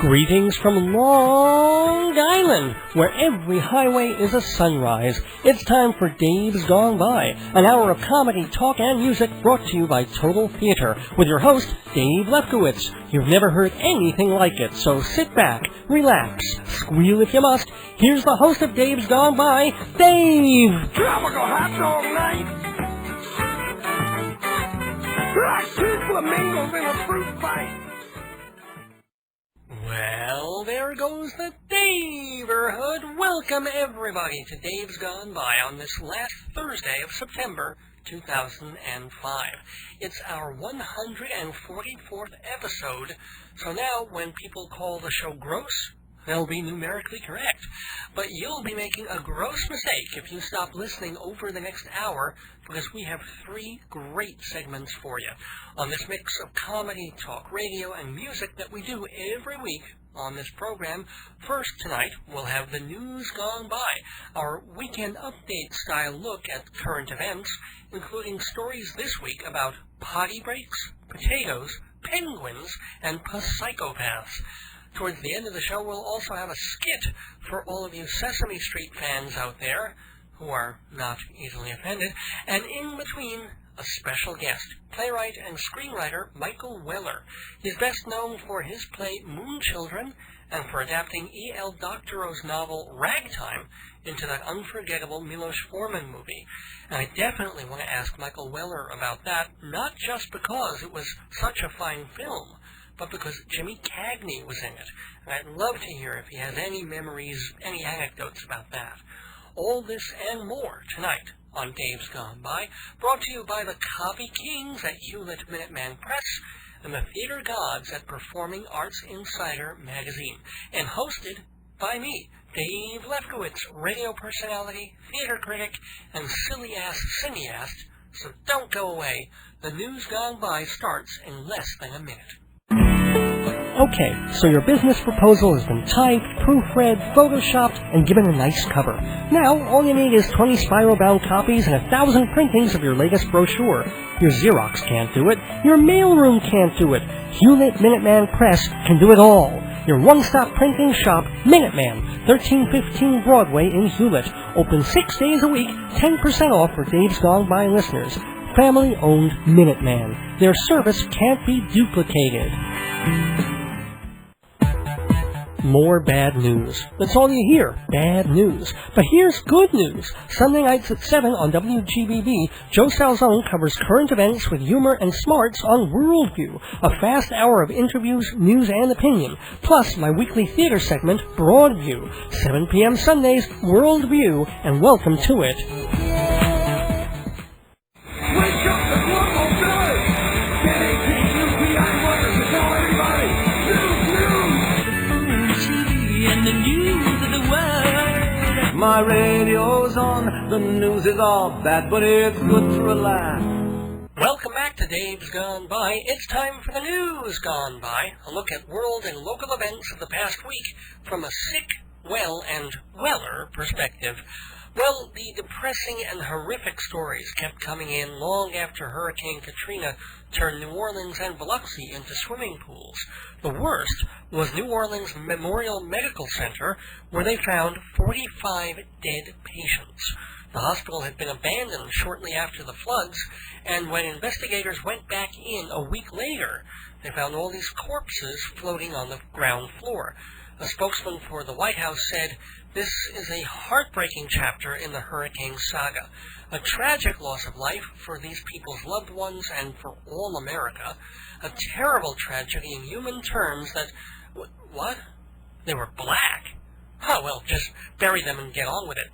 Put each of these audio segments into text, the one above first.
Greetings from Long Island, where every highway is a sunrise. It's time for Dave's Gone By, an hour of comedy, talk, and music brought to you by Total Theater, with your host, Dave Lefkowitz. You've never heard anything like it, so sit back, relax, squeal if you must. Here's the host of Dave's Gone By, Dave! Tropical hot dog night! Like two flamingos in a fruit fight! Well, there goes the Daverhood. Welcome, everybody, to Dave's Gone By on this last Thursday of September 2005. It's our 144th episode, so now when people call the show gross, they'll be numerically correct. But you'll be making a gross mistake if you stop listening over the next hour, because we have three great segments for you on this mix of comedy, talk, radio, and music that we do every week on this program. First tonight, we'll have the News Gone By, our weekend update-style look at current events, including stories this week about potty breaks, potatoes, penguins, and psychopaths. Towards the end of the show, we'll also have a skit for all of you Sesame Street fans out there who are not easily offended. And in between, a special guest, playwright and screenwriter Michael Weller. He's best known for his play Moonchildren and for adapting E.L. Doctorow's novel Ragtime into that unforgettable Milos Forman movie. And I definitely want to ask Michael Weller about that, not just because it was such a fine film, but because Jimmy Cagney was in it. And I'd love to hear if he has any memories, any anecdotes about that. All this and more tonight on Dave's Gone By, brought to you by the Copy Kings at Hewlett Minuteman Press and the Theater Gods at Performing Arts Insider magazine, and hosted by me, Dave Lefkowitz, radio personality, theater critic, and silly-ass cineast. So don't go away. The News Gone By starts in less than a minute. Okay, so your business proposal has been typed, proofread, photoshopped, and given a nice cover. Now, all you need is 20 spiral-bound copies and 1,000 printings of your latest brochure. Your Xerox can't do it. Your mailroom can't do it. Hewlett Minuteman Press can do it all. Your one-stop printing shop, Minuteman, 1315 Broadway in Hewlett. Open 6 days a week, 10% off for Dave's Gone By listeners. Family-owned Minuteman. Their service can't be duplicated. More bad news. That's all you hear, bad news. But here's good news. Sunday nights at 7 on WGBB, Joe Salzone covers current events with humor and smarts on Worldview, a fast hour of interviews, news, and opinion, plus my weekly theater segment, Broadview. 7 p.m. Sundays, Worldview, and welcome to it. Wake up the global village! Get 18 new PI workers to tell everybody! News! And the news of the world! My radio's on, the news is all bad, but it's good to relax. Welcome back to Dave's Gone By. It's time for the News Gone By, a look at world and local events of the past week from a sick, well, and weller perspective. Well, the depressing and horrific stories kept coming in long after Hurricane Katrina turned New Orleans and Biloxi into swimming pools. The worst was New Orleans Memorial Medical Center, where they found 45 dead patients. The hospital had been abandoned shortly after the floods, and when investigators went back in a week later, they found all these corpses floating on the ground floor. A spokesman for the White House said, "This is a heartbreaking chapter in the hurricane saga, a tragic loss of life for these people's loved ones and for all America, a terrible tragedy in human terms that..." What? They were black? Oh, well, just bury them and get on with it.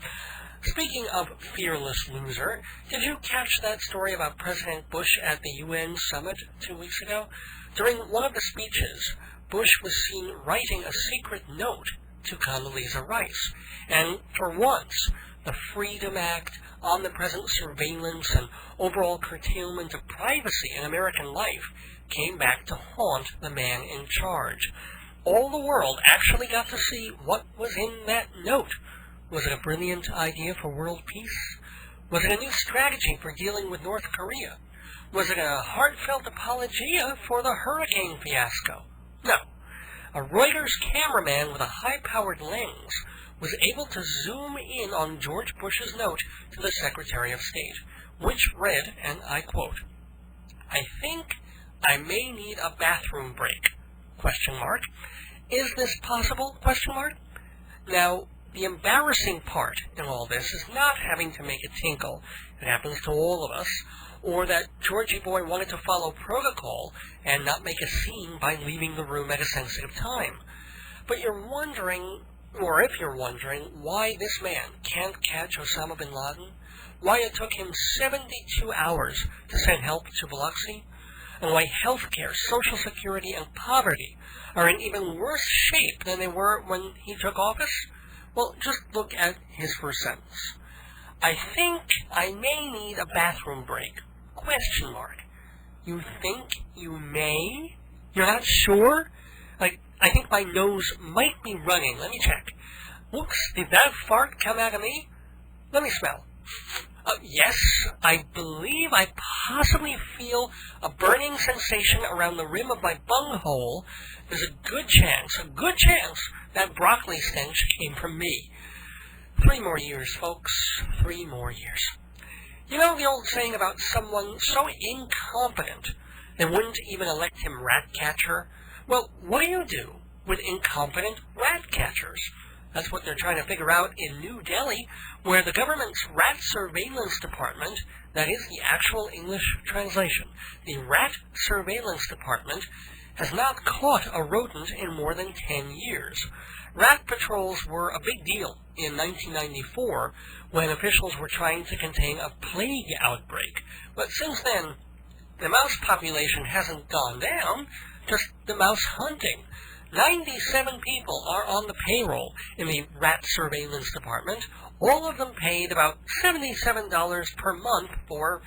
Speaking of fearless loser, did you catch that story about President Bush at the UN summit 2 weeks ago? During one of the speeches, Bush was seen writing a secret note to Condoleezza Rice. And for once, the Freedom Act, omnipresent surveillance, and overall curtailment of privacy in American life came back to haunt the man in charge. All the world actually got to see what was in that note. Was it a brilliant idea for world peace? Was it a new strategy for dealing with North Korea? Was it a heartfelt apologia for the hurricane fiasco? No. a Reuters cameraman with a high-powered lens was able to zoom in on George Bush's note to the Secretary of State, which read, and I quote, "I think I may need a bathroom break, ? Is this possible, ? Now, the embarrassing part in all this is not having to make a tinkle, it happens to all of us, or that Georgie boy wanted to follow protocol and not make a scene by leaving the room at a sensitive time. But you're wondering, or if you're wondering, why this man can't catch Osama bin Laden, why it took him 72 hours to send help to Biloxi, and why healthcare, Social Security, and poverty are in even worse shape than they were when he took office, well, just look at his first sentence. I think I may need a bathroom break, ? You think you may? You're not sure? Like, I think my nose might be running. Let me check. Whoops, did that fart come out of me? Let me smell. Yes, I believe I possibly feel a burning sensation around the rim of my bunghole. There's a good chance that broccoli stench came from me. 3 more years, folks. 3 more years. You know the old saying about someone so incompetent they wouldn't even elect him rat catcher? Well, what do you do with incompetent rat catchers? That's what they're trying to figure out in New Delhi, where the government's Rat Surveillance Department, that is the actual English translation, the Rat Surveillance Department, has not caught a rodent in more than 10 years. Rat patrols were a big deal in 1994 when officials were trying to contain a plague outbreak. But since then, the mouse population hasn't gone down, just the mouse hunting. 97 people are on the payroll in the Rat Surveillance Department, all of them paid about $77 per month for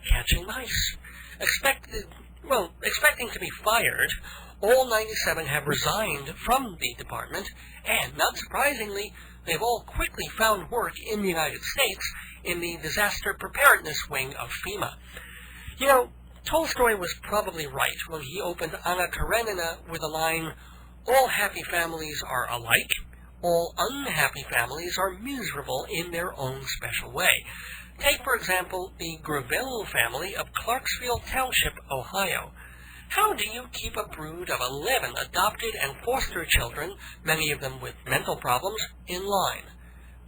catching mice. Expecting to be fired, all 97 have resigned from the department, and, not surprisingly, they've all quickly found work in the United States in the disaster preparedness wing of FEMA. You know, Tolstoy was probably right when he opened Anna Karenina with the line, "All happy families are alike, all unhappy families are miserable in their own special way." Take, for example, the Gravel family of Clarksville Township, Ohio. How do you keep a brood of 11 adopted and foster children, many of them with mental problems, in line?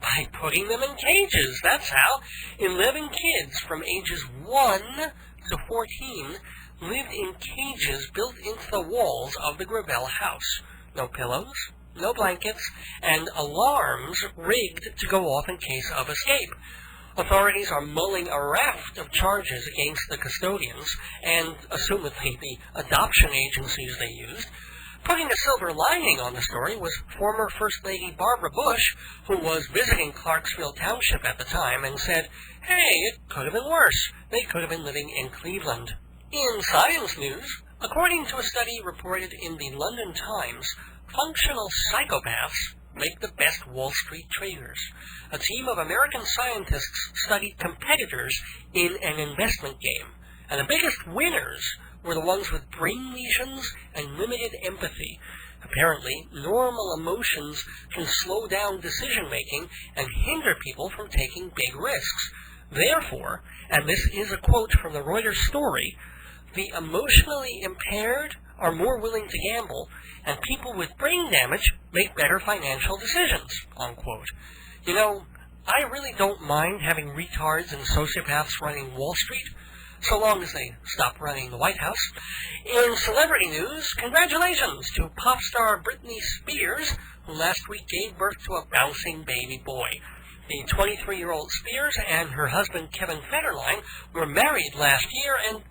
By putting them in cages, that's how. 11 kids from ages 1 to 14 lived in cages built into the walls of the Gravel house. No pillows, no blankets, and alarms rigged to go off in case of escape. Authorities are mulling a raft of charges against the custodians and, assumedly, the adoption agencies they used. Putting a silver lining on the story was former First Lady Barbara Bush, who was visiting Clarksville Township at the time, and said, "Hey, it could have been worse. They could have been living in Cleveland." In science news, according to a study reported in the London Times, functional psychopaths make the best Wall Street traders. A team of American scientists studied competitors in an investment game, and the biggest winners were the ones with brain lesions and limited empathy. Apparently, normal emotions can slow down decision-making and hinder people from taking big risks. Therefore, and this is a quote from the Reuters story, the emotionally impaired are more willing to gamble, and people with brain damage make better financial decisions, unquote. You know, I really don't mind having retards and sociopaths running Wall Street, so long as they stop running the White House. In celebrity news, congratulations to pop star Britney Spears, who last week gave birth to a bouncing baby boy. The 23-year-old Spears and her husband Kevin Federline were married last year, and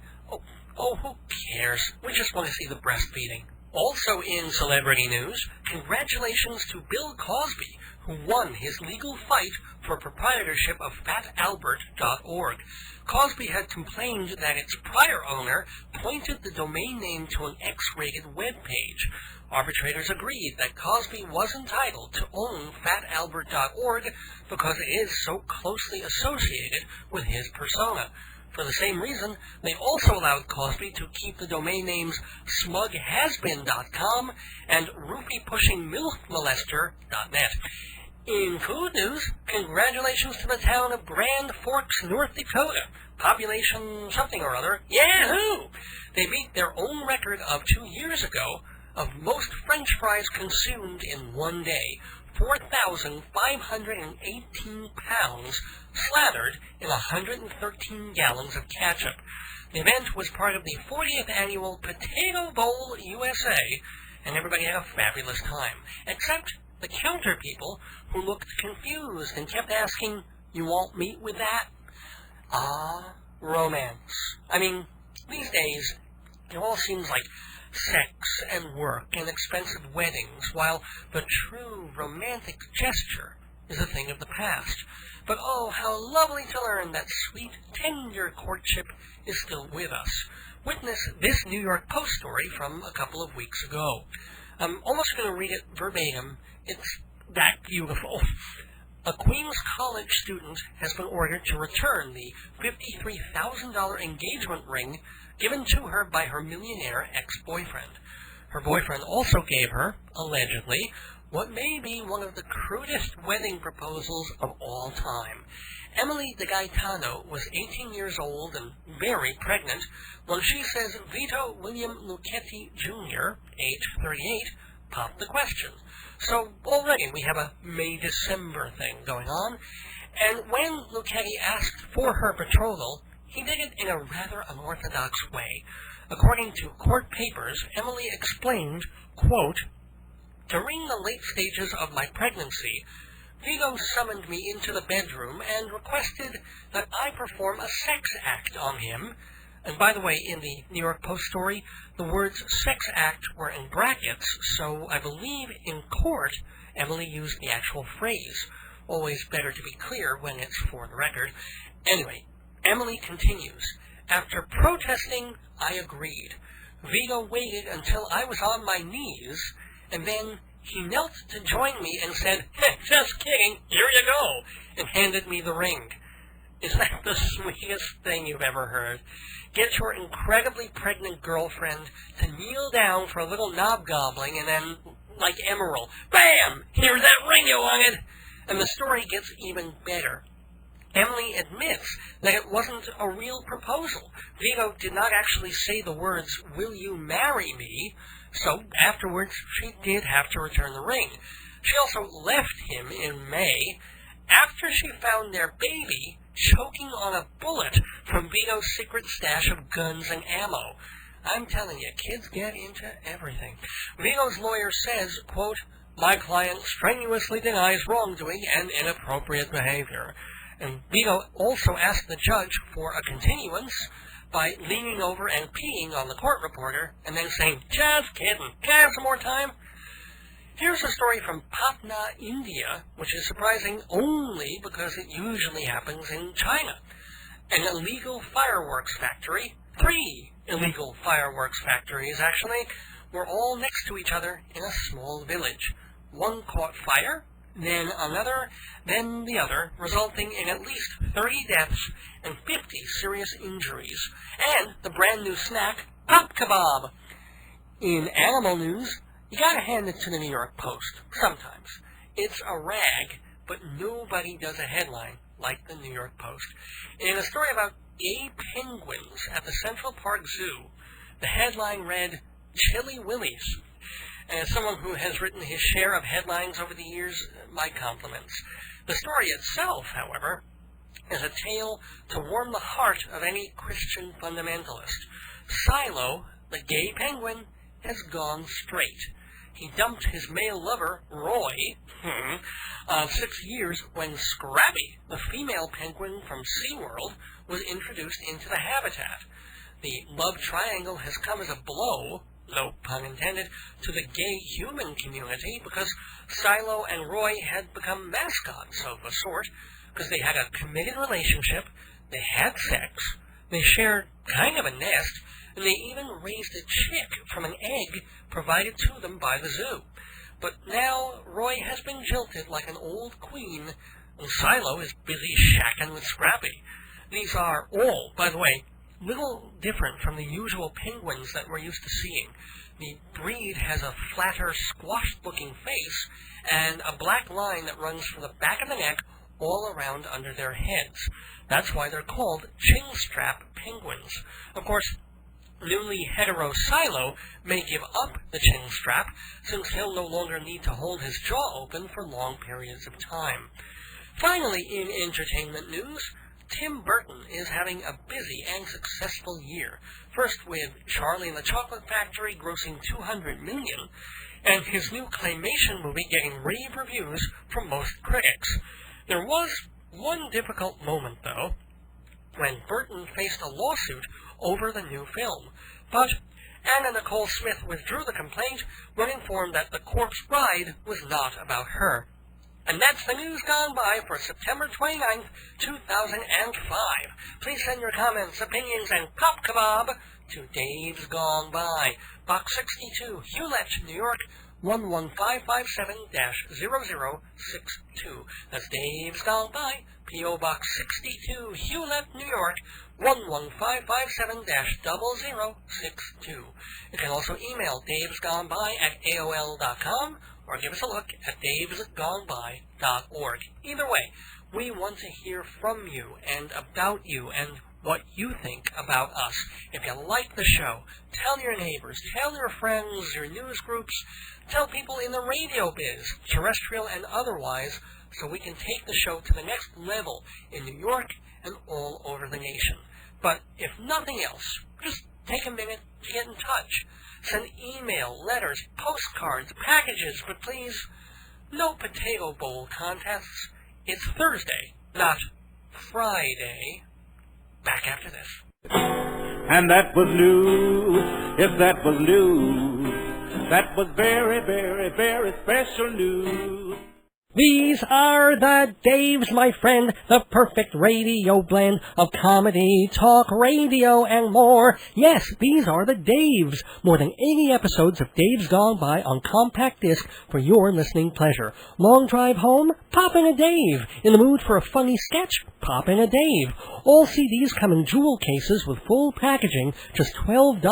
who cares? We just want to see the breastfeeding. Also in celebrity news, congratulations to Bill Cosby, who won his legal fight for proprietorship of fatalbert.org. Cosby had complained that its prior owner pointed the domain name to an X-rated web page. Arbitrators agreed that Cosby was entitled to own fatalbert.org because it is so closely associated with his persona. For the same reason, they also allowed Cosby to keep the domain names smughasbeen.com and roofie-pushing-milk-molester.net. In food news, congratulations to the town of Grand Forks, North Dakota. Population something or other. Yahoo! They beat their own record of 2 years ago of most French fries consumed in one day. 4,518 pounds slathered in 113 gallons of ketchup. The event was part of the 40th annual Potato Bowl USA, and everybody had a fabulous time, except the counter people who looked confused and kept asking, "You want meat with that?" Ah, romance. I mean, these days, it all seems like sex and work and expensive weddings, while the true romantic gesture is a thing of the past. But oh, how lovely to learn that sweet, tender courtship is still with us. Witness this New York Post story from a couple of weeks ago. I'm almost going to read it verbatim. It's that beautiful. A Queens College student has been ordered to return the $53,000 engagement ring given to her by her millionaire ex-boyfriend. Her boyfriend also gave her, allegedly, what may be one of the crudest wedding proposals of all time. Emily de Gaetano was 18 years old and very pregnant when she says Vito William Lucchetti Jr., age 38, popped the question. So already we have a May-December thing going on, and when Lucchetti asked for her betrothal, he did it in a rather unorthodox way. According to court papers, Emily explained, quote, "During the late stages of my pregnancy, Vito summoned me into the bedroom and requested that I perform a sex act on him." And by the way, in the New York Post story, the words sex act were in brackets, so I believe in court Emily used the actual phrase. Always better to be clear when it's for the record. Anyway, Emily continues, "After protesting, I agreed. Vito waited until I was on my knees, and then he knelt to join me and said, 'Just kidding, here you go,' and handed me the ring." Is that the sweetest thing you've ever heard? Get your incredibly pregnant girlfriend to kneel down for a little knob-gobbling, and then, like Emerald, bam! Here's that ring you wanted! And the story gets even better. Emily admits that it wasn't a real proposal. Vito did not actually say the words, "Will you marry me?" So afterwards, she did have to return the ring. She also left him in May after she found their baby choking on a bullet from Vito's secret stash of guns and ammo. I'm telling you, kids get into everything. Vito's lawyer says, quote, "My client strenuously denies wrongdoing and inappropriate behavior." And Vito also asked the judge for a continuance by leaning over and peeing on the court reporter and then saying, "Just kidding, can I have some more time?" Here's a story from Patna, India, which is surprising only because it usually happens in China. An illegal fireworks factory, 3 illegal fireworks factories actually, were all next to each other in a small village. One caught fire, then another, then the other, resulting in at least 30 deaths and 50 serious injuries, and the brand new snack, Pop Kebab. In animal news, you gotta hand it to the New York Post, sometimes. It's a rag, but nobody does a headline like the New York Post. In a story about gay penguins at the Central Park Zoo, the headline read, "Chilly Willies." And as someone who has written his share of headlines over the years, my compliments. The story itself, however, is a tale to warm the heart of any Christian fundamentalist. Silo, the gay penguin, has gone straight. He dumped his male lover, Roy, of 6 years when Scrappy, the female penguin from SeaWorld, was introduced into the habitat. The love triangle has come as a blow, no pun intended, to the gay human community because Silo and Roy had become mascots of a sort, because they had a committed relationship, they had sex, they shared kind of a nest, and they even raised a chick from an egg provided to them by the zoo. But now Roy has been jilted like an old queen, and Silo is busy shacking with Scrappy. These are all, by the way, little different from the usual penguins that we're used to seeing. The breed has a flatter, squashed-looking face and a black line that runs from the back of the neck all around under their heads. That's why they're called chin-strap penguins. Of course, newly hetero Silo may give up the chin strap, since he'll no longer need to hold his jaw open for long periods of time. Finally, in entertainment news, Tim Burton is having a busy and successful year, first with Charlie and the Chocolate Factory grossing $200 million, and his new claymation movie getting rave reviews from most critics. There was one difficult moment, though, when Burton faced a lawsuit over the new film. But Anna Nicole Smith withdrew the complaint when informed that The Corpse Bride was not about her. And that's the news gone by for September 29th, 2005. Please send your comments, opinions, and pop kebab to Dave's Gone By, Box 62, Hewlett, New York, 11557-0062. That's Dave's Gone By, P.O. Box 62, Hewlett, New York, 11557-0062. You can also email davesgoneby@aol.com or give us a look at davesgoneby.org. Either way, we want to hear from you and about you and what you think about us. If you like the show, tell your neighbors, tell your friends, your news groups, tell people in the radio biz, terrestrial and otherwise, so we can take the show to the next level in New York and all over the nation. But if nothing else, just take a minute to get in touch. Send email, letters, postcards, packages, but please, no potato bowl contests. It's Thursday, not Friday. Back after this. And that was news, yes, that was news. That was very, very, very special news. These are the Daves, my friend, the perfect radio blend of comedy, talk, radio, and more. Yes, these are the Daves. More than 80 episodes of Dave's Gone By on compact disc for your listening pleasure. Long drive home? Pop in a Dave. In the mood for a funny sketch? Pop in a Dave. All CDs come in jewel cases with full packaging, just $12.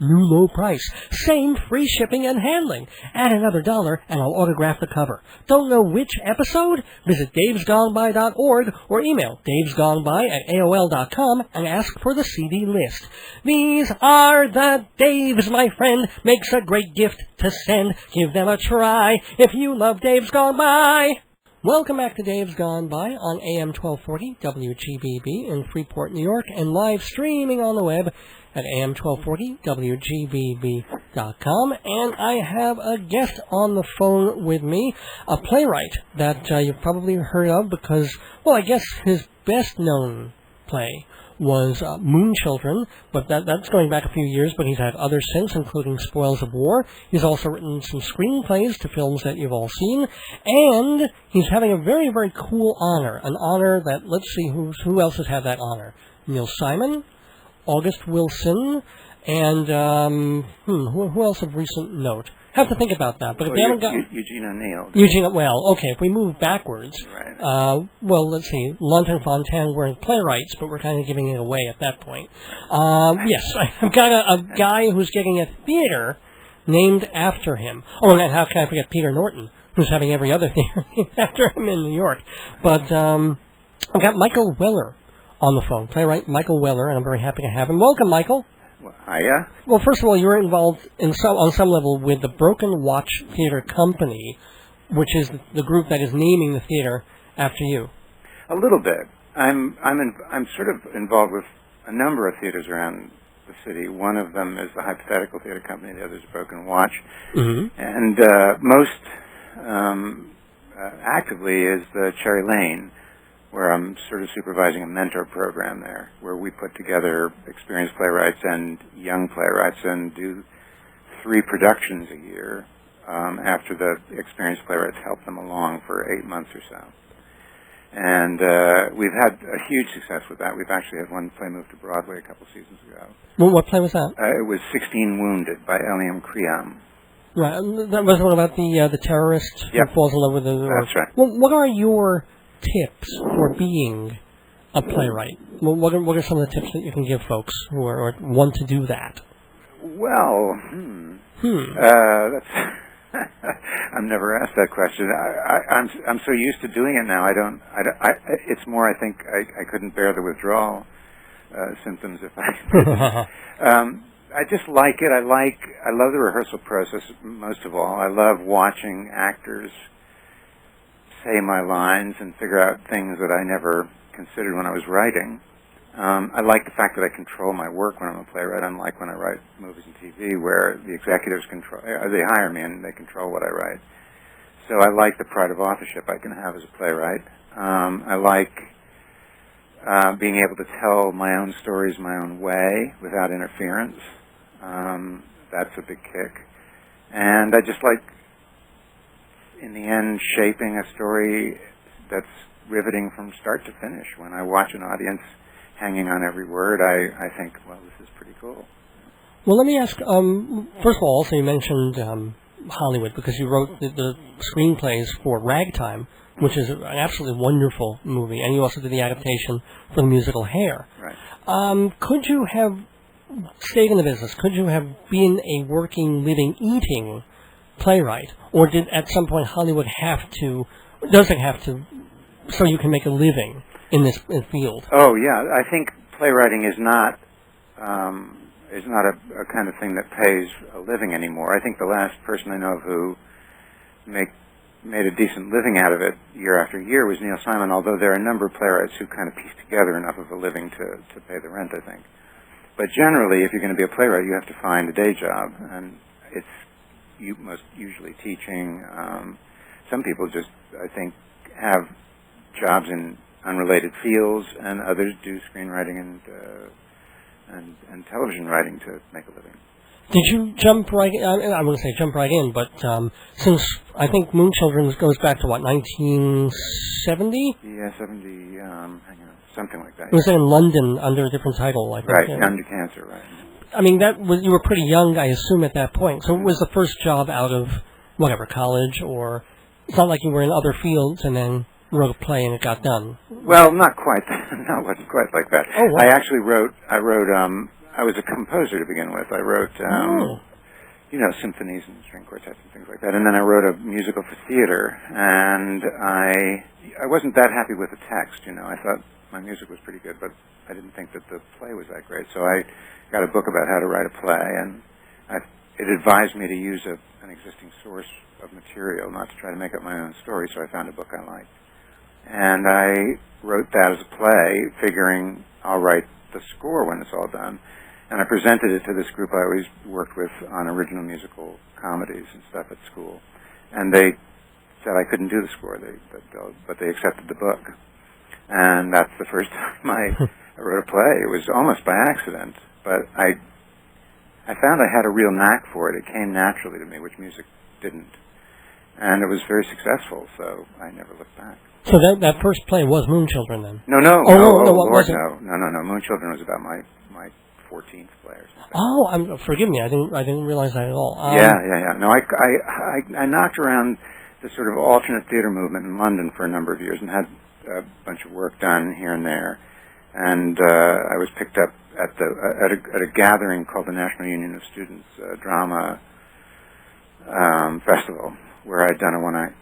New low price. Same free shipping and handling. Add another $1 and I'll autograph the cover. Don't know which episode? Visit davesgoneby.org or email davesgoneby@aol.com and ask for the CD list. These are the Daves, my friend. Makes a great gift to send. Give them a try if you love Dave's Gone By. Welcome back to Dave's Gone By on AM 1240 WGBB in Freeport, New York, and live streaming on the web at am1240wgbb.com. And I have a guest on the phone with me, a playwright that you've probably heard of because, well, I guess his best-known play was Moon Children, but that's going back a few years, but he's had others since, including Spoils of War. He's also written some screenplays to films that you've all seen, and he's having a very, very cool honor, an honor that, let's see, who else has had that honor? Neil Simon, August Wilson, and who else of recent note? Have to think about that. But if they haven't got Eugene O'Neill. Eugene, well, okay. If we move backwards, right. Well, let's see. London Fontaine weren't playwrights, but we're kind of giving it away at that point. Yes, I've got a guy who's getting a theater named after him. Oh, and how can I forget Peter Norton, who's having every other theater named after him in New York? But I've got Michael Weller on the phone, playwright Michael Weller, and I'm very happy to have him. Welcome, Michael. Well, hiya. Well, first of all, you're involved on some level with the Broken Watch Theater Company, which is the group that is naming the theater after you. A little bit. I'm sort of involved with a number of theaters around the city. One of them is the Hypothetical Theater Company. The other is Broken Watch. Mm-hmm. And most actively is the Cherry Lane, where I'm sort of supervising a mentor program there, where we put together experienced playwrights and young playwrights and do 3 productions a year after the experienced playwrights help them along for 8 months or so. And we've had a huge success with that. We've actually had one play move to Broadway a couple seasons ago. Well, what play was that? It was 16 Wounded by Eliam Kriam. Right, that was one about the terrorist who falls in love with the... That's right. Well, what are your tips for being a playwright? Well, what are some of the tips that you can give folks who are want to do that? Well, that's I'm never asked that question. I'm so used to doing it now. It's more. I think I couldn't bear the withdrawal symptoms if I. I just like it. I love the rehearsal process most of all. I love watching actors say my lines and figure out things that I never considered when I was writing. I like the fact that I control my work when I'm a playwright, unlike when I write movies and TV, where the executives control. They hire me and they control what I write. So I like the pride of authorship I can have as a playwright. I like being able to tell my own stories my own way without interference. That's a big kick. And I just like, in the end, shaping a story that's riveting from start to finish. When I watch an audience hanging on every word, I think, well, this is pretty cool. Well, let me ask, first of all, also you mentioned Hollywood, because you wrote the screenplays for Ragtime, which is an absolutely wonderful movie, and you also did the adaptation for the musical Hair. Right. Could you have stayed in the business? Could you have been a working, living, eating playwright? Or did at some point Hollywood does it have to, so you can make a living in this field? Oh, yeah. I think playwriting is not a kind of thing that pays a living anymore. I think the last person I know of who made a decent living out of it year after year was Neil Simon, although there are a number of playwrights who kind of piece together enough of a living to pay the rent, I think. But generally, if you're going to be a playwright, you have to find a day job, and it's most usually teaching. Some people just, I think, have jobs in unrelated fields, and others do screenwriting and television writing to make a living. Did you jump right in? I wouldn't say jump right in, but since I think Moonchildren goes back to, what, 1970? Yeah, 70, hang on, something like that. It was in London under a different title, I think. Right, Under Cancer, right. I mean, you were pretty young, I assume, at that point. So it was the first job out of, whatever, college, or it's not like you were in other fields and then wrote a play and it got done. Well, not quite. No, it wasn't quite like that. Oh, wow. I actually I was a composer to begin with. I wrote, symphonies and string quartets and things like that. And then I wrote a musical for theater, and I wasn't that happy with the text, I thought my music was pretty good, but I didn't think that the play was that great. So I got a book about how to write a play, and it advised me to use an existing source of material, not to try to make up my own story, so I found a book I liked. And I wrote that as a play, figuring I'll write the score when it's all done. And I presented it to this group I always worked with on original musical comedies and stuff at school. And they said I couldn't do the score, but they accepted the book. And that's the first time I wrote a play. It was almost by accident, but I found I had a real knack for it. It came naturally to me, which music didn't. And it was very successful, so I never looked back. So that first play was Moonchildren, then? No, what was it? No. Moonchildren was about my 14th play or something. Oh, forgive me. I didn't realize that at all. Yeah. No, I knocked around the sort of alternate theater movement in London for a number of years and had a bunch of work done here and there. And I was picked up at a gathering called the National Union of Students Drama Festival, where I'd done a one-act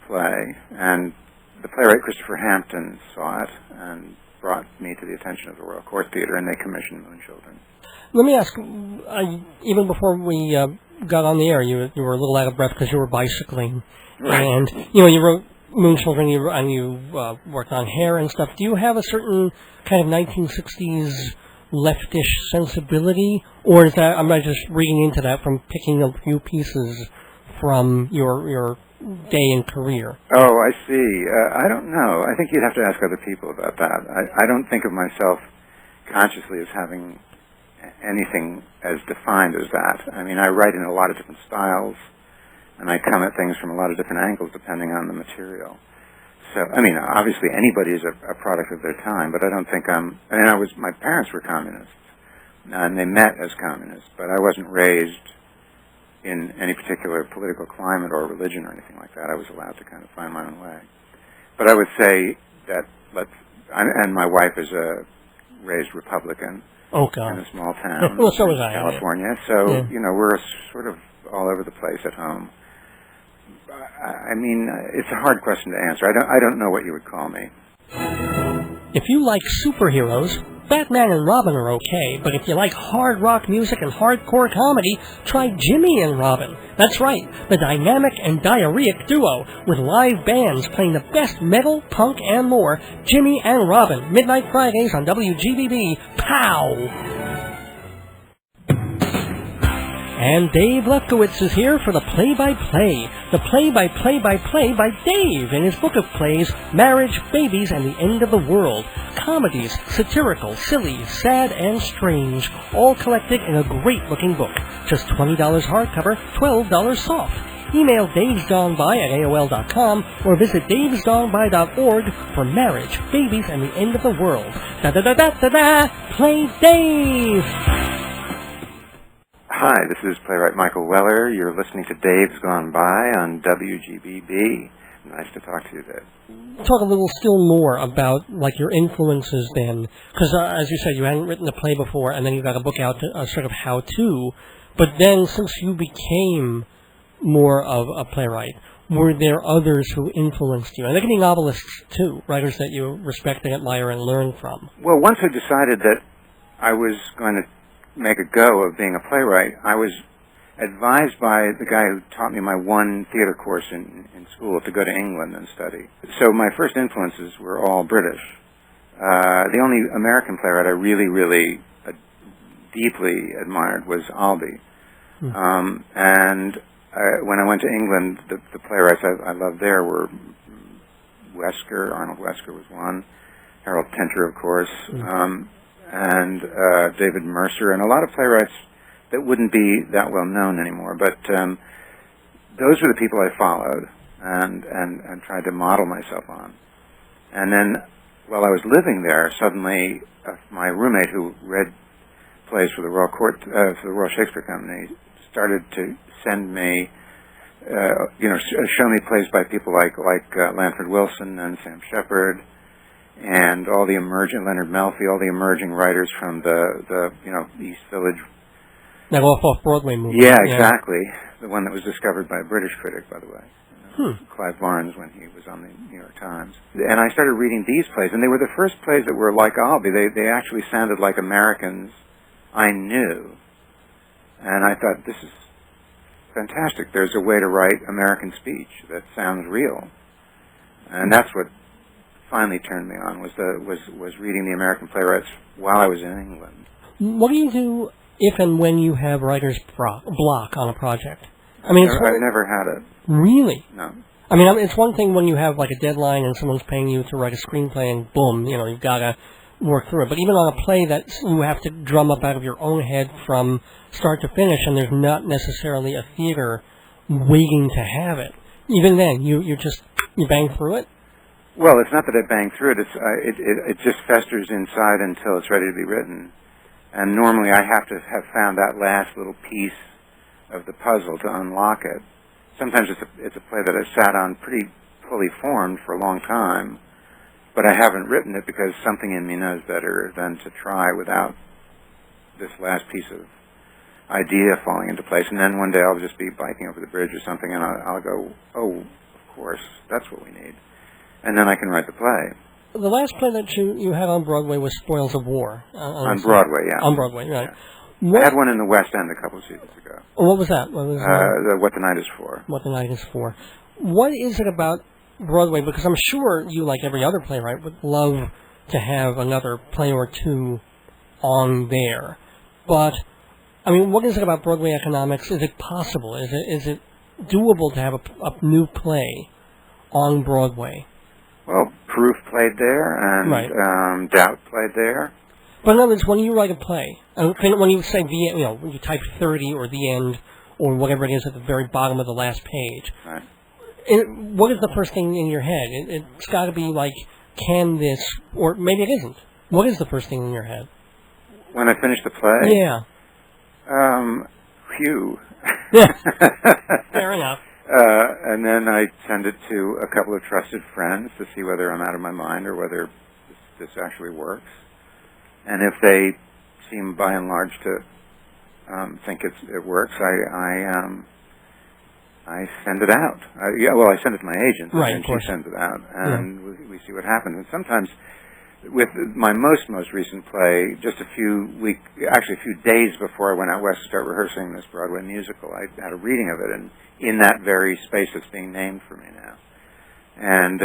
play. And the playwright Christopher Hampton saw it and brought me to the attention of the Royal Court Theatre, and they commissioned Moonchildren. Let me ask, even before we got on the air, you were a little out of breath because you were bicycling. Right. And, you wrote Moonchildren, and you worked on Hair and stuff. Do you have a certain kind of 1960s leftish sensibility, or is that, am I just reading into that from picking a few pieces from your day and career? Oh, I see. I don't know. I think you'd have to ask other people about that. I don't think of myself consciously as having anything as defined as that. I mean, I write in a lot of different styles, and I come at things from a lot of different angles depending on the material. So, I mean, obviously anybody is a product of their time, but I don't think my parents were communists, and they met as communists, but I wasn't raised in any particular political climate or religion or anything like that. I was allowed to kind of find my own way. But I would say that and my wife is a raised Republican Oh, God. in a small town Well, so was in I. California. So, Yeah. you know, we're sort of all over the place at home. I mean, it's a hard question to answer. I don't know what you would call me. If you like superheroes, Batman and Robin are okay, but if you like hard rock music and hardcore comedy, try Jimmy and Robin. That's right, the dynamic and diarrheic duo, with live bands playing the best metal, punk, and more. Jimmy and Robin, Midnight Fridays on WGBB. Pow! And Dave Lefkowitz is here for the play-by-play. The play-by-play-by-play by Dave in his book of plays, Marriage, Babies, and the End of the World. Comedies, satirical, silly, sad, and strange, all collected in a great-looking book. Just $20 hardcover, $12 soft. Email davesgoneby at AOL.com or visit davesgoneby.org for Marriage, Babies, and the End of the World. Da-da-da-da-da-da! Play Dave! Hi, this is Playwright Michael Weller. You're listening to Dave's Gone By on WGBB. Nice to talk to you, Dave. Talk a little still more about, like, your influences then. Because, as you said, you hadn't written a play before, and then you got a book out, sort of how-to. But then, since you became more of a playwright, were there others who influenced you? And there can be novelists, too, writers that you respect and admire and learn from. Well, once I decided that I was going to make a go of being a playwright, I was advised by the guy who taught me my one theater course in school to go to England and study. So my first influences were all British. The only American playwright I really deeply admired was Albee. And when I went to England, the playwrights I loved there were Wesker, Arnold Wesker was one, Harold Pinter, of course, and David Mercer, and a lot of playwrights that wouldn't be that well known anymore. But those were the people I followed and tried to model myself on. And then while I was living there, suddenly my roommate, who read plays for the Royal Shakespeare Company, started to send me, show me plays by people like Lanford Wilson and Sam Shepard, and all the emerging, Leonard Melfi, all the emerging writers from the East Village. That off-Broadway movie. Yeah, exactly. The one that was discovered by a British critic, by the way. Clive Barnes, when he was on the New York Times. And I started reading these plays, and they were the first plays that were like Albee. They actually sounded like Americans I knew. And I thought, this is fantastic. There's a way to write American speech that sounds real. And that's what finally turned me on, was reading the American playwrights while I was in England. What do you do if and when you have writer's block on a project? I mean, I've never had it. Really? No. I mean, it's one thing when you have, like, a deadline and someone's paying you to write a screenplay and boom, you've got to work through it. But even on a play that you have to drum up out of your own head from start to finish, and there's not necessarily a theater waiting to have it, even then, you bang through it? Well, it's not that I bang through it. It just festers inside until it's ready to be written. And normally I have to have found that last little piece of the puzzle to unlock it. Sometimes it's a play that I've sat on pretty fully formed for a long time, but I haven't written it because something in me knows better than to try without this last piece of idea falling into place. And then one day I'll just be biking over the bridge or something, and I'll go, oh, of course, that's what we need. And then I can write the play. The last play that you had on Broadway was Spoils of War. On Broadway, yeah. On Broadway, right. Yeah. I had one in the West End a couple of seasons ago. What was that? What was What the Night is For. What the Night is For. What is it about Broadway? Because I'm sure you, like every other playwright, would love to have another play or two on there. But, I mean, what is it about Broadway economics? Is it possible? Is it doable to have a new play on Broadway? Well, Proof played there, and right. Doubt played there. But in other words, when you write a play, when you say when you type 30 or the end or whatever it is at the very bottom of the last page, right. What is the first thing in your head? It's got to be like, can this, or maybe it isn't. What is the first thing in your head? When I finish the play? Yeah. Phew. Fair enough. And then I send it to a couple of trusted friends to see whether I'm out of my mind or whether this actually works. And if they seem by and large to think it works, I send it out. I send it to my agent, and she sends it out, and we see what happens. And sometimes, with my most recent play, just a few days before I went out west to start rehearsing this Broadway musical, I had a reading of it, and in that very space that's being named for me now. And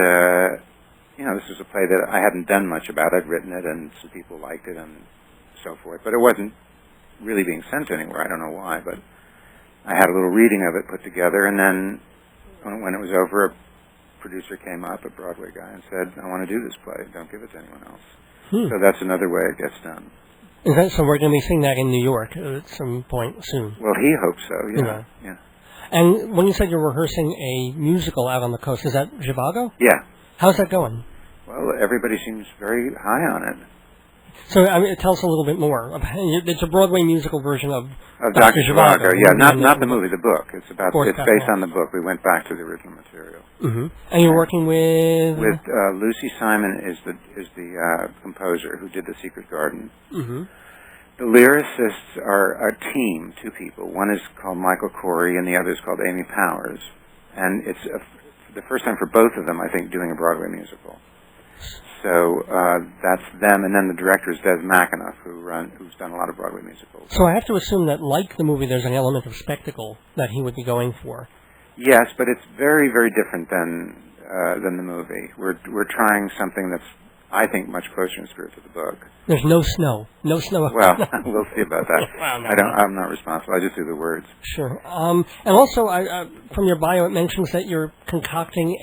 this was a play that I hadn't done much about. I'd written it, and some people liked it, and so forth. But it wasn't really being sent anywhere. I don't know why, but I had a little reading of it put together, and then when it was over, a producer came up, a Broadway guy, and said, "I want to do this play. Don't give it to anyone else." So that's another way it gets done. So we're going to be seeing that in New York at some point soon. Well, he hopes so. Yeah. And when you said you're rehearsing a musical out on the coast, is that Zhivago? Yeah. How's that going? Well, everybody seems very high on it. So tell us a little bit more. It's a Broadway musical version of Dr. Zhivago. Yeah, not the movie, the book. It's based on the book. We went back to the original material. Mm-hmm. And you're working with Lucy Simon is the composer who did The Secret Garden. Mm-hmm. The lyricists are a team, two people. One is called Michael Corey, and the other is called Amy Powers. And it's the first time for both of them, I think, doing a Broadway musical. So that's them, and then the director is Des McAnuff, who's done a lot of Broadway musicals. So I have to assume that, like the movie, there's an element of spectacle that he would be going for. Yes, but it's very, very different than the movie. We're trying something that's, I think, much closer in spirit to the book. There's no snow. No snow. Well, we'll see about that. Well, I'm not responsible. I just do the words. Sure. And also, from your bio, it mentions that you're concocting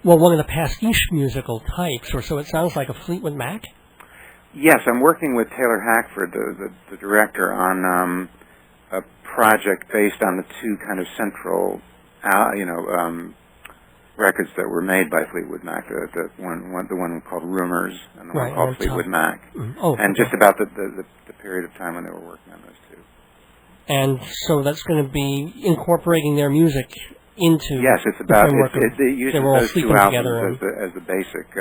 one of the pastiche musical types, or so it sounds like, a Fleetwood Mac? Yes, I'm working with Taylor Hackford, the director, on a project based on the two kind of central, records that were made by Fleetwood Mac. The one called Rumors, and the one called Fleetwood Mac. Mm-hmm. Oh, and just about the period of time when they were working on those two. And so that's going to be incorporating their music into it's about it uses those two albums as the basic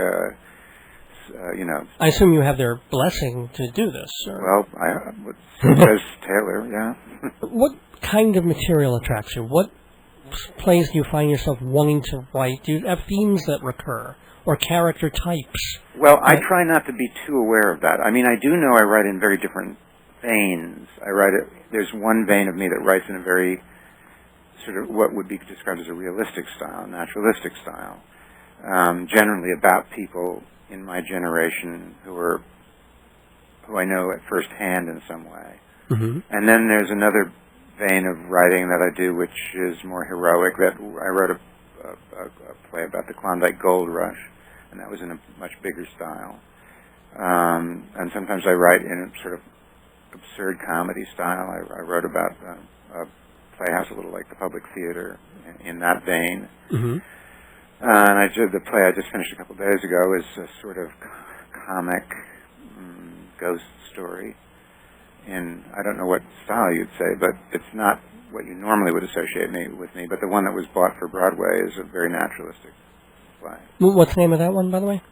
I assume you have their blessing to do this. Or? Well, says Taylor, yeah. What kind of material attracts you? What plays do you find yourself wanting to write? Do you have themes that recur, or character types? Well, I try not to be too aware of that. I mean, I do know I write in very different veins. There's one vein of me that writes in a very sort of what would be described as a realistic style, naturalistic style, generally about people in my generation who I know at first hand in some way. Mm-hmm. And then there's another vein of writing that I do which is more heroic. That I wrote a play about the Klondike Gold Rush, and that was in a much bigger style. And sometimes I write in a sort of absurd comedy style. I wrote about a playhouse, a little like the Public Theater, in that vein. Mm-hmm. And the play I just finished a couple of days ago is a sort of comic ghost story. I don't know what style you'd say, but it's not what you normally would associate with me. But the one that was bought for Broadway is a very naturalistic play. What's the name of that one, by the way?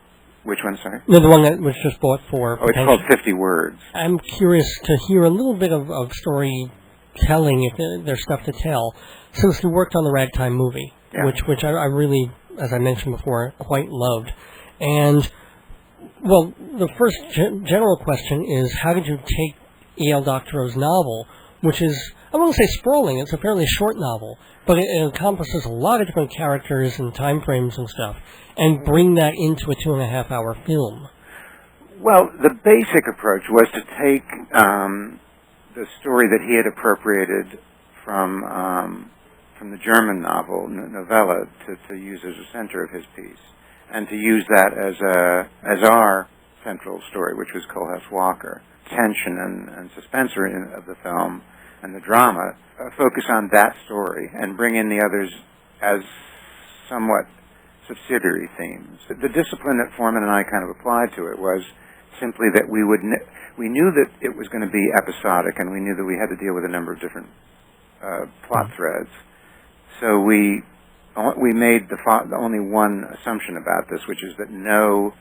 Which one, sorry? No, the one that was just bought for... Oh, it's called 50 Words. I'm curious to hear a little bit of storytelling, if there's stuff to tell, since you worked on the Ragtime movie, which I really, as I mentioned before, quite loved. And, well, the first general question is, how did you take E.L. Doctorow's novel, which is, I won't say sprawling, it's a fairly short novel, but it encompasses a lot of different characters and time frames and stuff, and bring that into a 2.5-hour film? Well, the basic approach was to take the story that he had appropriated from the German novel, novella, to use as a center of his piece, and to use that as our central story, which was Coalhouse Walker. Tension and suspense of the film and the drama focus on that story and bring in the others as somewhat subsidiary themes. The discipline that Foreman and I kind of applied to it was simply that we knew that it was going to be episodic, and we knew that we had to deal with a number of different plot threads. So we made the only one assumption about this, which is that no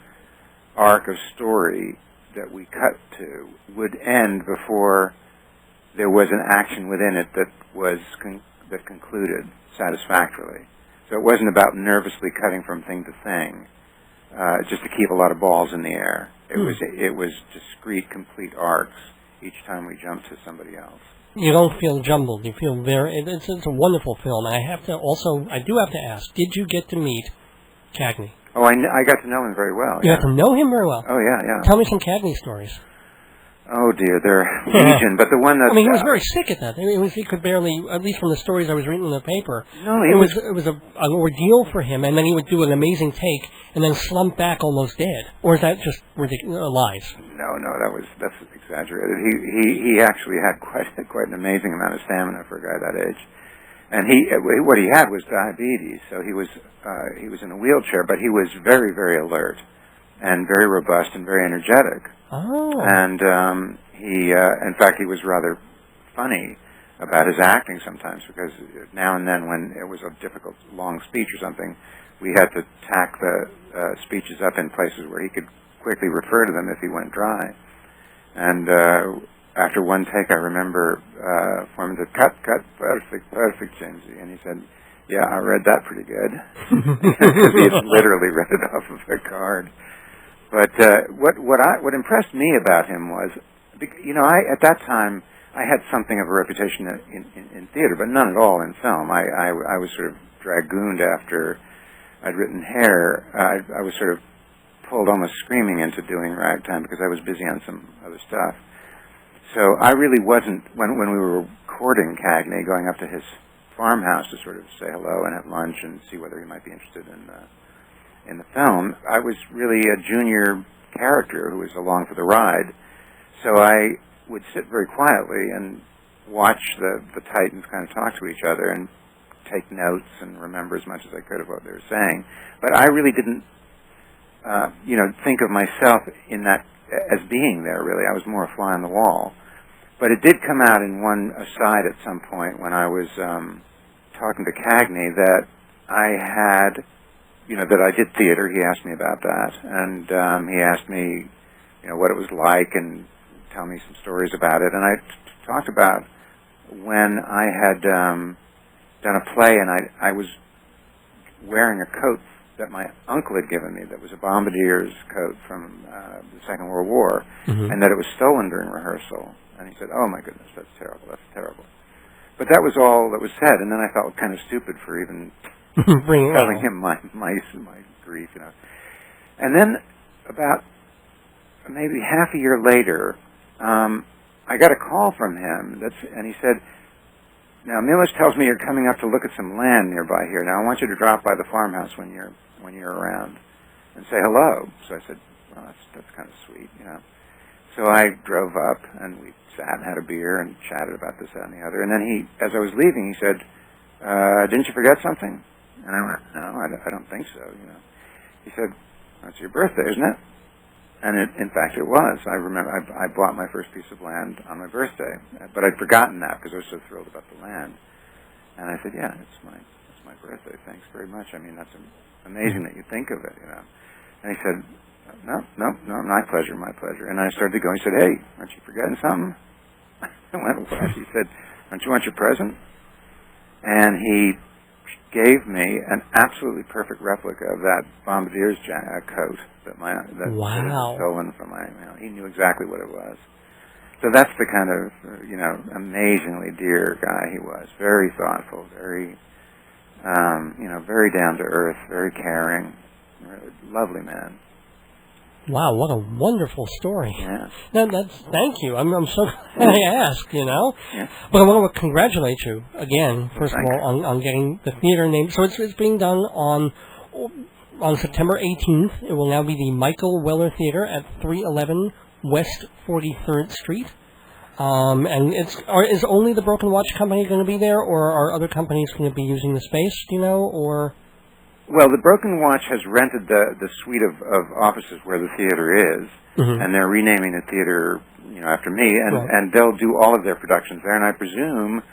arc of story that we cut to would end before there was an action within it that was that concluded satisfactorily. So it wasn't about nervously cutting from thing to thing, just to keep a lot of balls in the air. It was discrete, complete arcs each time we jumped to somebody else. You don't feel jumbled. You feel it's a wonderful film. And I do have to ask, did you get to meet Cagney? Oh, I got to know him very well. You got to know him very well? Oh, yeah. Tell me some Cagney stories. Oh, dear, they're legion, but the one that... I mean, he was very sick at that. He could barely, at least from the stories I was reading in the paper, no, it was an ordeal for him, and then he would do an amazing take and then slump back almost dead. Or is that just lies? No, that's exaggerated. He actually had quite an amazing amount of stamina for a guy that age. And what he had was diabetes, so he was in a wheelchair, but he was very, very alert and very robust and very energetic. Oh. And in fact, he was rather funny about his acting sometimes, because now and then when it was a difficult, long speech or something, we had to tack the speeches up in places where he could quickly refer to them if he went dry. And after one take, I remember Foreman said, cut, perfect, Jamesy. And he said, yeah, I read that pretty good. He literally read it off of a card. But what impressed me about him was, at that time I had something of a reputation in theater, but none at all in film. I was sort of dragooned after I'd written Hair. I was sort of pulled almost screaming into doing Ragtime because I was busy on some other stuff. So I really wasn't, when we were courting Cagney, going up to his farmhouse to sort of say hello and have lunch and see whether he might be interested in the film, I was really a junior character who was along for the ride. So I would sit very quietly and watch the Titans kind of talk to each other and take notes and remember as much as I could of what they were saying. But I really didn't, think of myself in that as being there, really. I was more a fly on the wall. But it did come out in one aside at some point when I was talking to Cagney that I had, that I did theater. He asked me about that. And he asked me, what it was like and tell me some stories about it. And I talked about when I had done a play and I was wearing a coat that my uncle had given me that was a bombardier's coat from the Second World War, and that it was stolen during rehearsal. And he said, oh, my goodness, that's terrible. But that was all that was said, and then I felt kind of stupid for even telling him my grief, And then about maybe half a year later, I got a call from him, and he said, now, Milish tells me you're coming up to look at some land nearby here. Now, I want you to drop by the farmhouse when you're around and say hello. So I said, well, that's kind of sweet, So I drove up, and we sat and had a beer and chatted about this, that, and the other. And then as I was leaving, he said, didn't you forget something? And I went, no, I don't think so, He said, that's your birthday, isn't it? And in fact, it was. I remember I bought my first piece of land on my birthday, but I'd forgotten that because I was so thrilled about the land. And I said, yeah, it's my birthday. Thanks very much. I mean, that's amazing that you think of it, And he said, no, my pleasure. And I started to go. He said, hey, aren't you forgetting something? I went, what? He said, don't you want your present? And he gave me an absolutely perfect replica of that bombardier's coat that was stolen from my. He knew exactly what it was. So that's the kind of amazingly dear guy he was. Very thoughtful, very very down to earth, very caring, lovely man. Wow, what a wonderful story. Yeah. Thank you. I'm so glad I asked, Yeah. But I want to congratulate you again, first of all, on getting the theater name. So it's being done on September 18th. It will now be the Michael Weller Theater at 311 West 43rd Street. And is only the Broken Watch Company going to be there, or are other companies going to be using the space, or... Well, the Broken Watch has rented the suite of offices where the theater is, and they're renaming the theater, after me, and they'll do all of their productions there. And I presume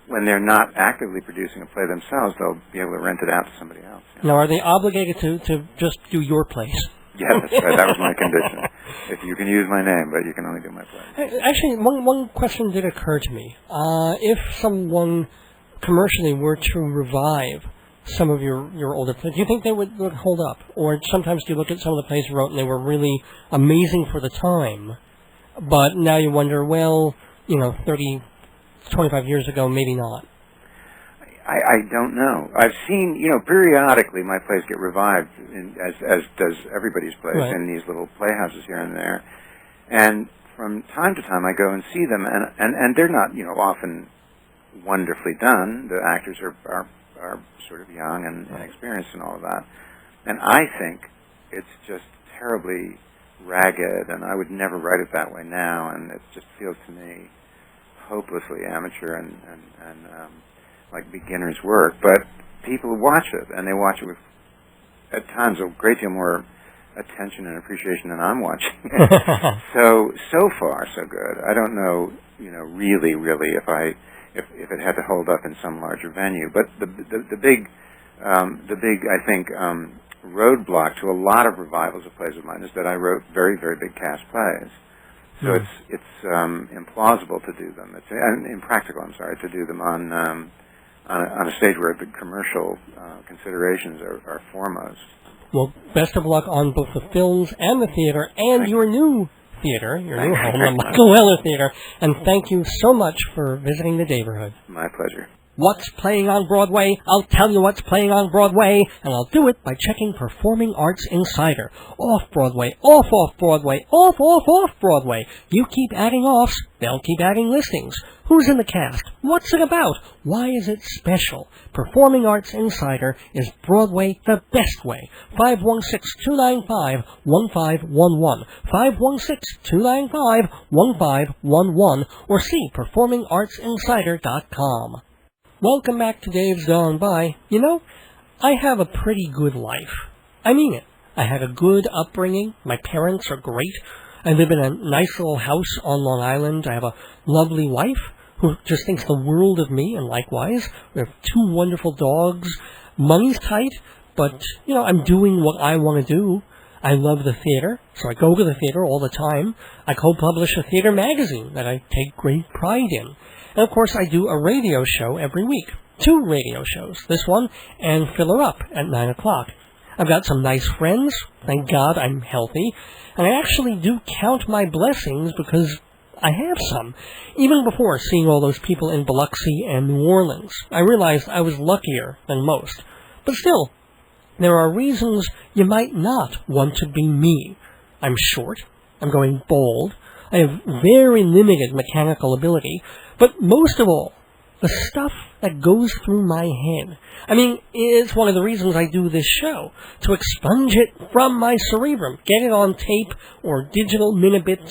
when they're not actively producing a play themselves, they'll be able to rent it out to somebody else. Now, are they obligated to just do your place? Yeah, that's right. That was my condition. If you can use my name, but you can only do my plays. Actually, one question did occur to me. If someone commercially were to revive some of your older plays, do you think they would hold up? Or sometimes do you look at some of the plays you wrote and they were really amazing for the time, but now you wonder, well, 30, 25 years ago, maybe not. I don't know. I've seen, periodically my plays get revived, as does everybody's plays, right, in these little playhouses here and there. And from time to time I go and see them, and they're not, often wonderfully done. The actors are sort of young and inexperienced and all of that. And I think it's just terribly ragged, and I would never write it that way now, and it just feels to me hopelessly amateur and like beginner's work. But people watch it, and they watch it with, at times, a great deal more attention and appreciation than I'm watching it. So far, so good. I don't know, really if it had to hold up in some larger venue. But the big, I think, roadblock to a lot of revivals of plays of mine is that I wrote very, very big cast plays. So it's implausible to do them. It's impractical, to do them on a stage where the commercial considerations are foremost. Well, best of luck on both the films and the theater and your new theater, your new home, the Michael Weller Theater. And thank you so much for visiting the Neighborhood. My pleasure. What's playing on Broadway? I'll tell you what's playing on Broadway, and I'll do it by checking Performing Arts Insider. Off-Broadway, off-Broadway, off-Broadway. You keep adding offs, they'll keep adding listings. Who's in the cast? What's it about? Why is it special? Performing Arts Insider is Broadway the best way. 516-295-1511. 516-295-1511. Or see performingartsinsider.com. Welcome back to Dave's Gone By. I have a pretty good life. I mean it. I had a good upbringing. My parents are great. I live in a nice little house on Long Island. I have a lovely wife who just thinks the world of me, and likewise. We have 2 wonderful dogs. Money's tight, but, I'm doing what I want to do. I love the theater, so I go to the theater all the time. I co-publish a theater magazine that I take great pride in. And, of course, I do a radio show every week. 2 radio shows, this one and Fill Her Up at 9 o'clock. I've got some nice friends. Thank God I'm healthy. And I actually do count my blessings because I have some. Even before seeing all those people in Biloxi and New Orleans, I realized I was luckier than most. But still, there are reasons you might not want to be me. I'm short. I'm going bald. I have very limited mechanical ability. But most of all, the stuff that goes through my head. I mean, it's one of the reasons I do this show, to expunge it from my cerebrum, get it on tape or digital minibits,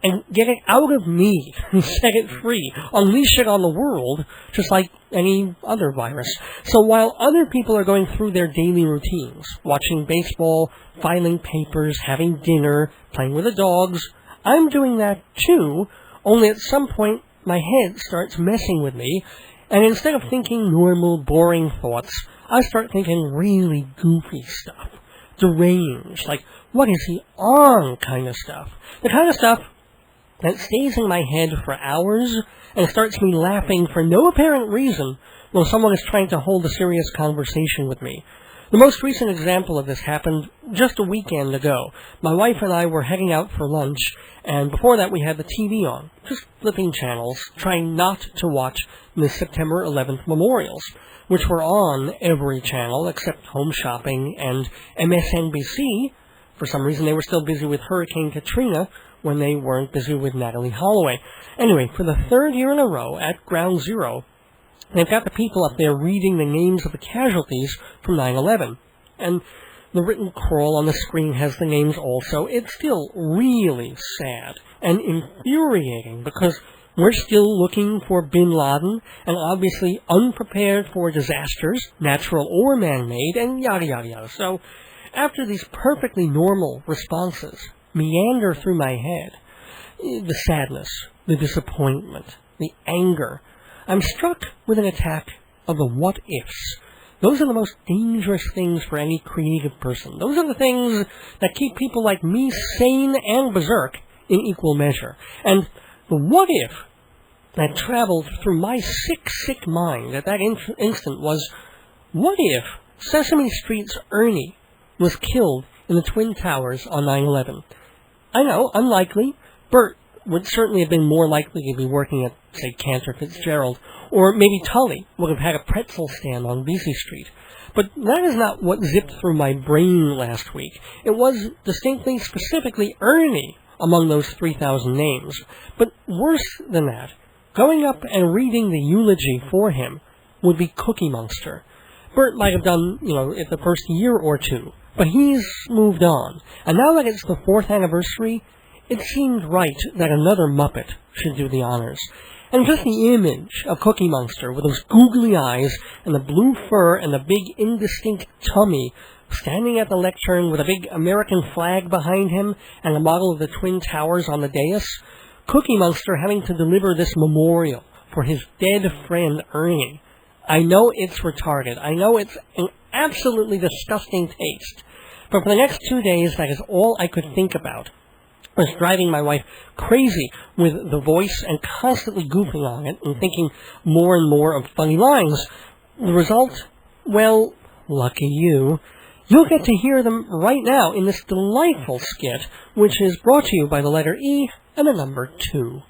and get it out of me, and set it free, unleash it on the world, just like any other virus. So while other people are going through their daily routines, watching baseball, filing papers, having dinner, playing with the dogs, I'm doing that too, only at some point my head starts messing with me, and instead of thinking normal, boring thoughts, I start thinking really goofy stuff. Deranged, like, what is he on kind of stuff. The kind of stuff that stays in my head for hours and starts me laughing for no apparent reason when someone is trying to hold a serious conversation with me. The most recent example of this happened just a weekend ago. My wife and I were heading out for lunch, and before that we had the TV on, just flipping channels, trying not to watch the September 11th memorials, which were on every channel except Home Shopping and MSNBC. For some reason they were still busy with Hurricane Katrina when they weren't busy with Natalie Holloway. Anyway, for the 3rd year in a row at Ground Zero, they've got the people up there reading the names of the casualties from 9/11. And the written crawl on the screen has the names also. It's still really sad and infuriating because we're still looking for Bin Laden and obviously unprepared for disasters, natural or man-made, and yada yada yada. So, after these perfectly normal responses meander through my head, the sadness, the disappointment, the anger, I'm struck with an attack of the what-ifs. Those are the most dangerous things for any creative person. Those are the things that keep people like me sane and berserk in equal measure. And the what if that traveled through my sick mind at that instant was, what if Sesame Street's Ernie was killed in the Twin Towers on 9/11? I know, unlikely. Bert would certainly have been more likely to be working at, say, Cantor Fitzgerald, or maybe Tully would have had a pretzel stand on Vesey Street. But that is not what zipped through my brain last week. It was distinctly, specifically Ernie among those 3,000 names. But worse than that, going up and reading the eulogy for him would be Cookie Monster. Bert might have done, it the first year or two, but he's moved on. And now that it's the 4th anniversary, it seemed right that another Muppet should do the honors. And just the image of Cookie Monster with those googly eyes and the blue fur and the big indistinct tummy standing at the lectern with a big American flag behind him and a model of the Twin Towers on the dais, Cookie Monster having to deliver this memorial for his dead friend Ernie. I know it's retarded. I know it's an absolutely disgusting taste. But for the next 2 days, that is all I could think about. I was driving my wife crazy with the voice and constantly goofing on it and thinking more and more of funny lines. The result? Well, lucky you. You'll get to hear them right now in this delightful skit, which is brought to you by the letter E and the number 2.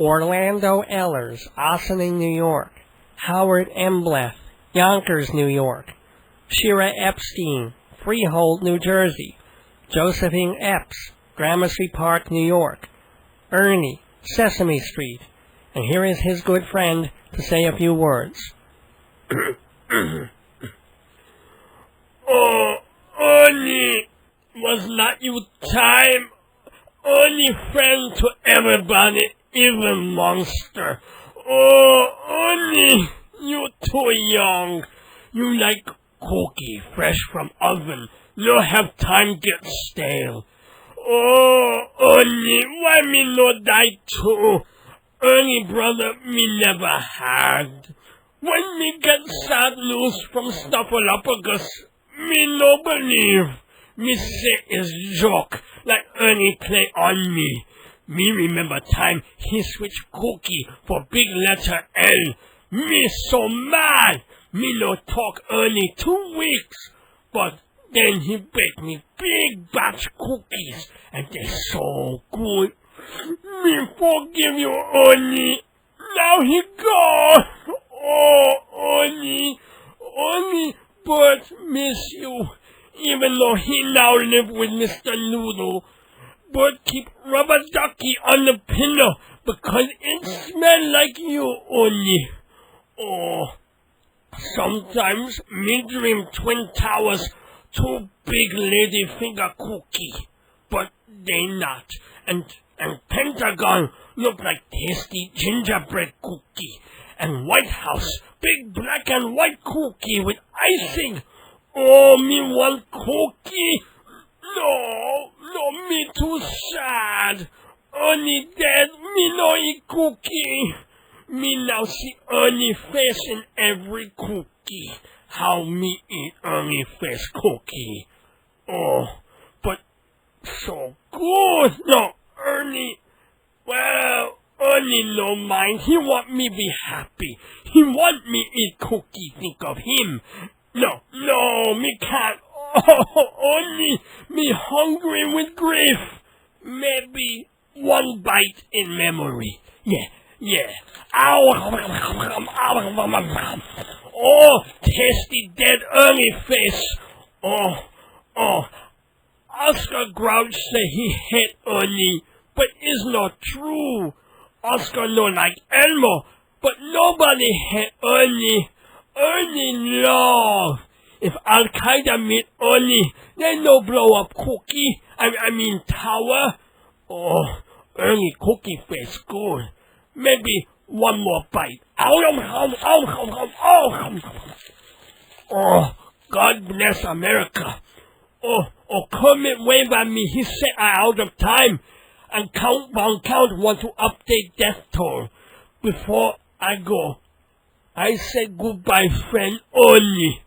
Orlando Ehlers, Ossining, New York. Howard Embleth, Yonkers, New York. Shira Epstein, Freehold, New Jersey. Josephine Epps, Gramercy Park, New York. Ernie, Sesame Street. And here is his good friend to say a few words. Oh, Ernie, was not you time? Ernie friend to everybody, even monster. Oh, Ernie, you too young. You like cookie fresh from oven. No have time get stale. Oh, Ernie, why me no die too? Ernie brother me never had. When me get sad news from Snuffleupagus, me no believe. Me say is joke, like Ernie play on me. Me remember time he switch cookie for big letter L. Me so mad. Me no talk Ernie 2 weeks. But then he bake me big batch cookies, and they so good. Me forgive you, Ernie. Now he gone. Oh, Ernie, Bert miss you. Even though he now live with Mr. Noodle. Bert keep rubber ducky on the pillow because it smell like you, Ernie. Oh, sometimes me dream Twin Towers 2 big lady finger cookie, but they not. And Pentagon look like tasty gingerbread cookie. And White House, big black and white cookie with icing. Oh, me want cookie. No, me too sad. Ernie dead, me no eat cookie. Me now see Ernie face in every cookie. How me eat Ernie face cookie. Oh, but so good. No, Ernie. Well, Ernie no mind. He want me be happy. He want me eat cookie. Think of him. No, me can't. Oh, Ernie, me hungry with grief. Maybe 1 bite in memory. Yeah. Ow. Oh, tasty dead Ernie face. Oh. Oscar Grouch say he hate Ernie, but it's not true. Oscar no like Elmo, but nobody hate Ernie. Ernie love. If Al-Qaeda meet Ernie, they no blow up cookie. I mean tower. Oh, Ernie cookie face good. Maybe 1 more bite. Oh, God bless America. Oh, Kermit wave at me. He said I out of time. and count want to update death toll. Before I go, I say goodbye, friend Ernie.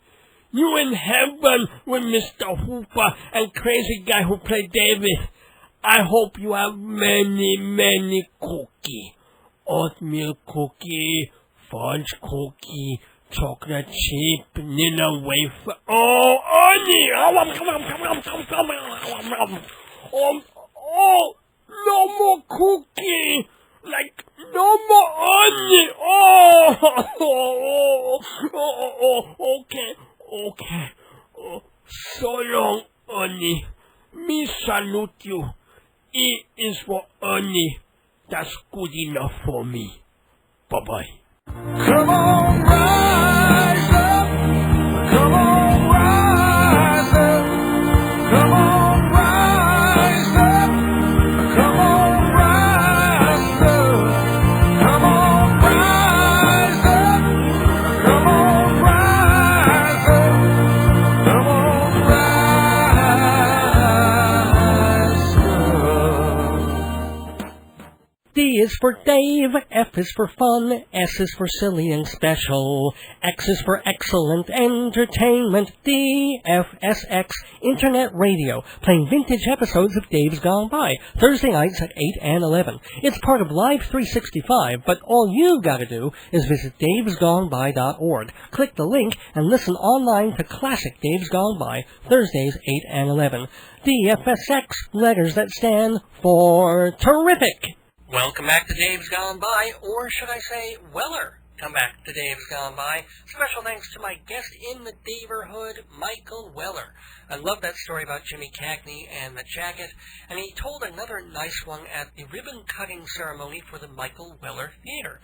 You in heaven with Mr. Hooper and crazy guy who played David. I hope you have many, many cookie. Oatmeal cookie, fudge cookie, chocolate chip, vanilla wafer. Oh, Ernie! No more cookie! Like, no more Ernie! Okay. So long, Ernie. Me salute you. E is for Ernie. That's good enough for me. Bye-bye. Come on, rise up. Come on, rise up. Come on, rise up. Come on, rise up. Come on, rise up. Come on, rise up. Come on, rise up. D is for Dave, F is for fun, S is for silly and special, X is for excellent entertainment, DFSX, Internet Radio, playing vintage episodes of Dave's Gone By, Thursday nights at 8 and 11. It's part of Live 365, but all you gotta do is visit davesgoneby.org, click the link, and listen online to classic Dave's Gone By, Thursdays 8 and 11. DFSX, letters that stand for terrific. Welcome back to Dave's Gone By, or should I say, Weller. Come back to Dave's Gone By. Special thanks to my guest in the Daverhood, Michael Weller. I love that story about Jimmy Cagney and the jacket, and he told another nice one at the ribbon-cutting ceremony for the Michael Weller Theater.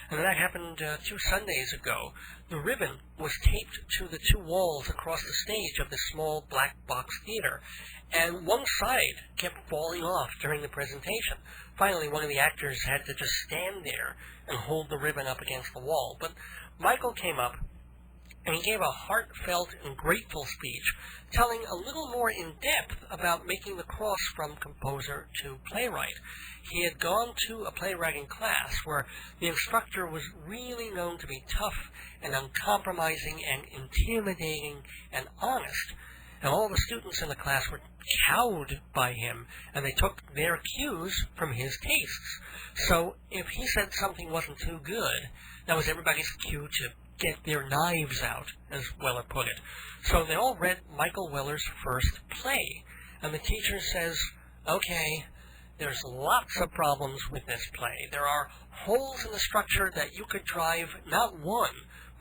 And that happened 2 Sundays ago. The ribbon was taped to the 2 walls across the stage of the small black box theater, and one side kept falling off during the presentation. Finally, one of the actors had to just stand there and hold the ribbon up against the wall. But Michael came up, and he gave a heartfelt and grateful speech, telling a little more in depth about making the cross from composer to playwright. He had gone to a playwriting class where the instructor was really known to be tough and uncompromising and intimidating and honest. And all the students in the class were cowed by him, and they took their cues from his tastes. So if he said something wasn't too good, that was everybody's cue to get their knives out, as Weller put it. So they all read Michael Weller's first play, and the teacher says, okay, there's lots of problems with this play. There are holes in the structure that you could drive not 1,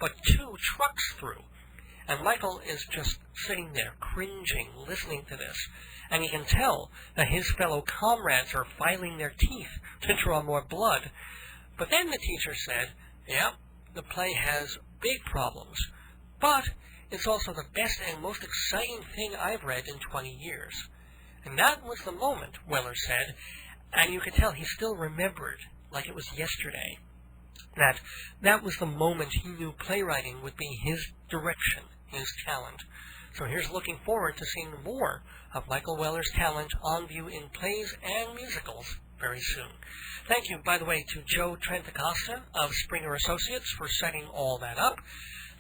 but 2 trucks through. And Michael is just sitting there, cringing, listening to this. And he can tell that his fellow comrades are filing their teeth to draw more blood. But then the teacher said, yeah, the play has big problems, but it's also the best and most exciting thing I've read in 20 years. And that was the moment, Weller said, and you could tell he still remembered, like it was yesterday, that was the moment he knew playwriting would be his direction, his talent. So here's looking forward to seeing more of Michael Weller's talent on view in plays and musicals very soon. Thank you, by the way, to Joe Trentacosta of Springer Associates for setting all that up.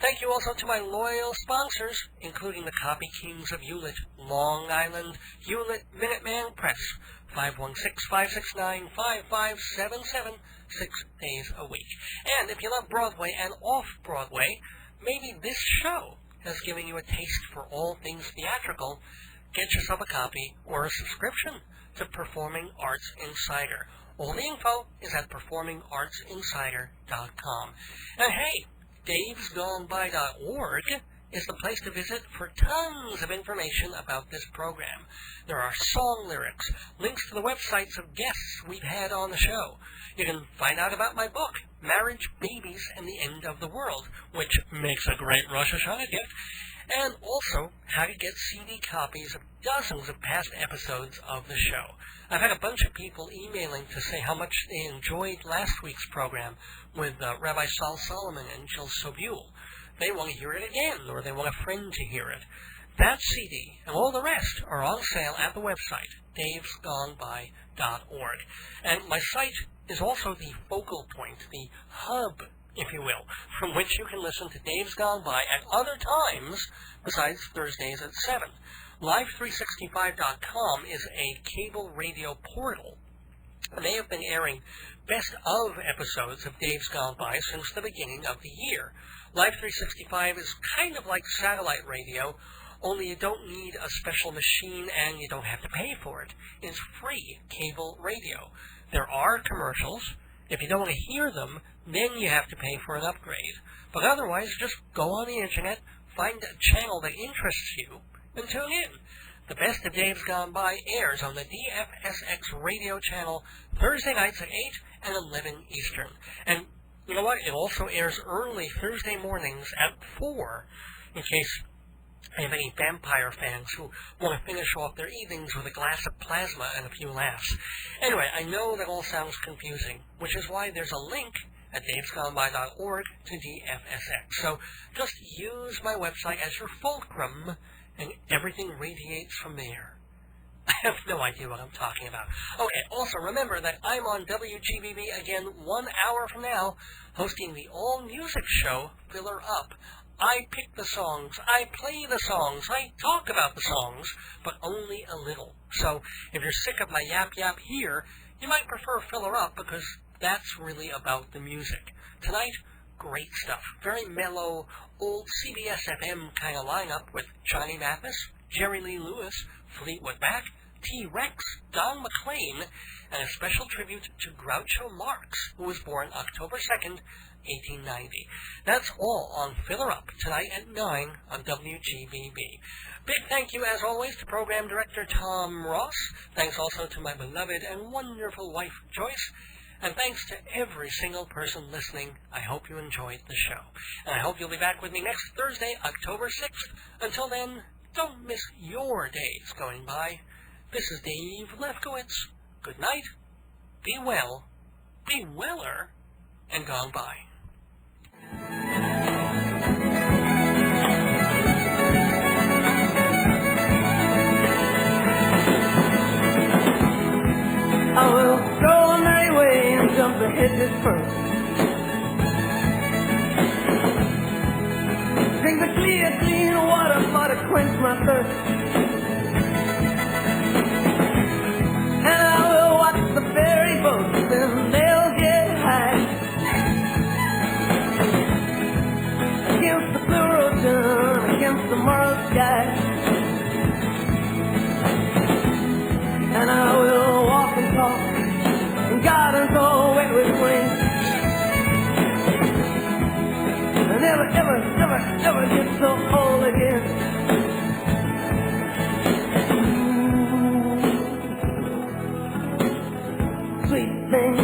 Thank you also to my loyal sponsors, including the Copy Kings of Hewlett, Long Island, Hewlett Minuteman Press, 516-569-5577, 6 days a week. And if you love Broadway and off-Broadway, maybe this show has given you a taste for all things theatrical. Get yourself a copy or a subscription to Performing Arts Insider. All the info is at performingartsinsider.com. And hey, davesgoneby.org is the place to visit for tons of information about this program. There are song lyrics, links to the websites of guests we've had on the show. You can find out about my book, Marriage, Babies, and the End of the World, which makes a great Rosh Hashanah gift, and also how to get CD copies of dozens of past episodes of the show. I've had a bunch of people emailing to say how much they enjoyed last week's program with Rabbi Saul Solomon and Jill Sobule. They want to hear it again, or they want a friend to hear it. That CD and all the rest are on sale at the website, davesgoneby.org. WGBB-AM.org. And my site is also the focal point, the hub, if you will, from which you can listen to Dave's Gone By at other times besides Thursdays at 7. Live365.com is a cable radio portal. They have been airing best of episodes of Dave's Gone By since the beginning of the year. Live365 is kind of like satellite radio, only you don't need a special machine and you don't have to pay for it. It's free cable radio. There are commercials. If you don't want to hear them, then you have to pay for an upgrade. But otherwise, just go on the internet, find a channel that interests you, and tune in. The Best of Dave's Gone By airs on the DFSX radio channel Thursday nights at 8 and 11 Eastern. And you know what? It also airs early Thursday mornings at 4, in case I have any vampire fans who want to finish off their evenings with a glass of plasma and a few laughs. Anyway, I know that all sounds confusing, which is why there's a link at davesgoneby.org to DFSX. So just use my website as your fulcrum, and everything radiates from there. I have no idea what I'm talking about. Okay, also remember that I'm on WGBB again 1 hour from now, hosting the all-music show, Filler Up. I pick the songs, I play the songs, I talk about the songs, but only a little. So if you're sick of my yap-yap here, you might prefer Filler Up because that's really about the music. Tonight, great stuff. Very mellow, old CBS FM kind of lineup with Johnny Mathis, Jerry Lee Lewis, Fleetwood Mac, T-Rex, Don McLean, and a special tribute to Groucho Marx, who was born October 2nd, 1890. That's all on Filler Up, tonight at 9 on WGBB. Big thank you, as always, to Program Director Tom Ross. Thanks also to my beloved and wonderful wife, Joyce. And thanks to every single person listening. I hope you enjoyed the show. And I hope you'll be back with me next Thursday, October 6th. Until then, don't miss your days going by. This is Dave Lefkowitz. Good night, be well, be weller, and gone by. I will go a merry way and jump the hedges first. Drink the clear, clean water for to quench my thirst. And I will watch the ferry boats and they'll get high against the blue ocean, against the moral sky. And I will walk and talk in gardens all wet with rain, and never, ever, ever, ever get so old again. Sweet thing.